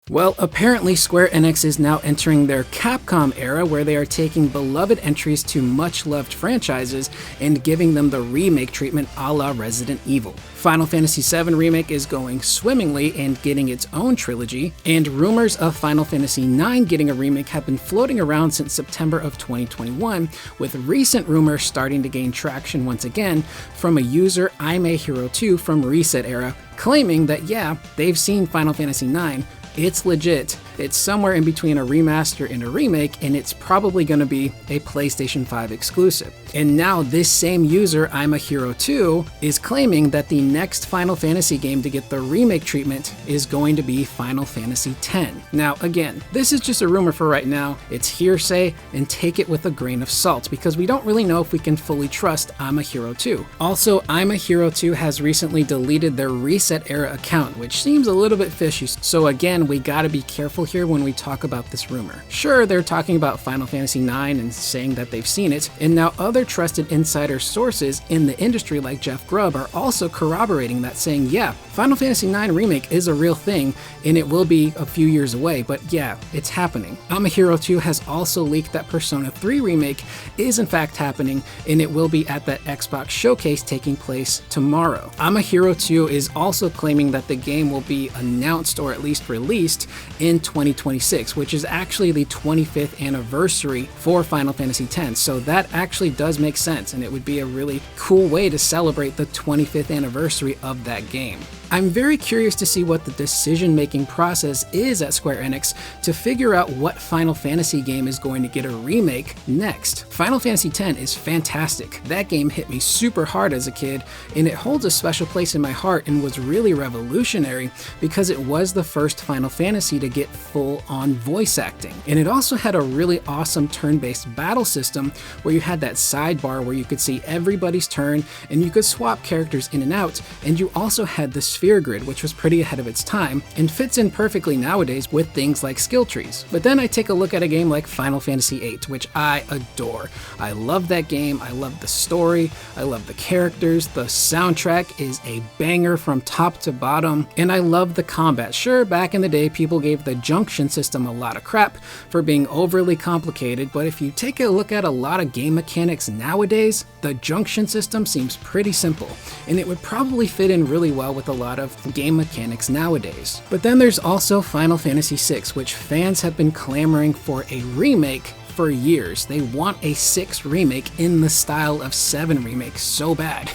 Well, apparently Square Enix is now entering their Capcom era, where they are taking beloved entries to much-loved franchises and giving them the remake treatment a la Resident Evil. Final Fantasy VII Remake is going swimmingly and getting its own trilogy, and rumors of Final Fantasy IX getting a remake have been floating around since September of 2021, with recent rumors starting to gain traction once again from a user ImAHero2 from Reset Era, claiming that yeah, they've seen Final Fantasy IX, it's legit. It's somewhere in between a remaster and a remake, and it's probably going to be a PlayStation 5 exclusive. And now this same user, ImAHero2, is claiming that the next Final Fantasy game to get the remake treatment is going to be Final Fantasy X. Now again, this is just a rumor for right now, it's hearsay, and take it with a grain of salt, because we don't really know if we can fully trust ImAHero2. Also, ImAHero2 has recently deleted their Reset Era account, which seems a little bit fishy, so again, we gotta be careful here when we talk about this rumor. Sure, they're talking about Final Fantasy IX and saying that they've seen it, and now other trusted insider sources in the industry like Jeff Grubb are also corroborating that, saying yeah, Final Fantasy IX Remake is a real thing and it will be a few years away, but yeah, it's happening. ImAHero2 has also leaked that Persona 3 Remake is in fact happening, and it will be at that Xbox showcase taking place tomorrow. ImAHero2 is also claiming that the game will be announced or at least released in 2026, which is actually the 25th anniversary for Final Fantasy X, so that actually does make sense, and it would be a really cool way to celebrate the 25th anniversary of that game. I'm very curious to see what the decision-making process is at Square Enix to figure out what Final Fantasy game is going to get a remake next. Final Fantasy X is fantastic. That game hit me super hard as a kid, and it holds a special place in my heart and was really revolutionary because it was the first Final Fantasy to get full-on voice acting. And it also had a really awesome turn-based battle system where you had that sidebar where you could see everybody's turn and you could swap characters in and out, and you also had the sphere grid, which was pretty ahead of its time and fits in perfectly nowadays with things like skill trees. But then I take a look at a game like Final Fantasy VIII, which I adore. I love that game, I love the story, I love the characters, the soundtrack is a banger from top to bottom, and I love the combat. Sure, back in the day people gave the junction system a lot of crap for being overly complicated, but if you take a look at a lot of game mechanics nowadays, the junction system seems pretty simple, and it would probably fit in really well with a lot of game mechanics nowadays. But then there's also Final Fantasy VI, which fans have been clamoring for a remake for years. They want a 6 remake in the style of 7 remake so bad.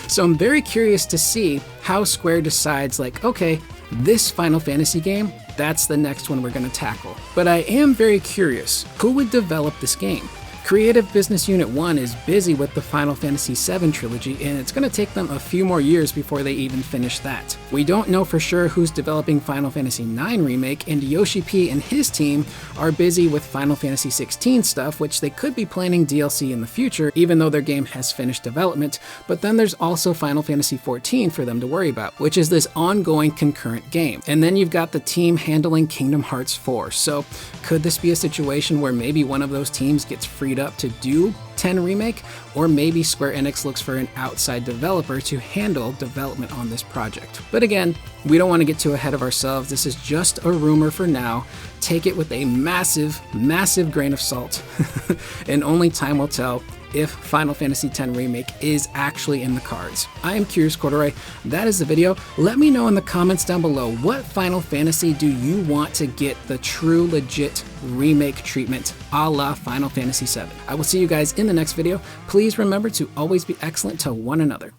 So I'm very curious to see how Square decides, like, okay, this Final Fantasy game, that's the next one we're gonna tackle. But I am very curious, who would develop this game? Creative Business Unit 1 is busy with the Final Fantasy VII trilogy, and it's going to take them a few more years before they even finish that. We don't know for sure who's developing Final Fantasy IX Remake, and Yoshi P and his team are busy with Final Fantasy XVI stuff, which they could be planning DLC in the future, even though their game has finished development. But then there's also Final Fantasy XIV for them to worry about, which is this ongoing concurrent game. And then you've got the team handling Kingdom Hearts 4. So could this be a situation where maybe one of those teams gets freed up to do 10 Remake, or maybe Square Enix looks for an outside developer to handle development on this project? But again, we don't want to get too ahead of ourselves. This is just a rumor for now. Take it with a massive, massive grain of salt, and only time will tell if Final Fantasy X Remake is actually in the cards. I am Curious Corduroy. That is the video. Let me know in the comments down below, what Final Fantasy do you want to get the true legit remake treatment a la Final Fantasy VII? I will see you guys in the next video. Please remember to always be excellent to one another.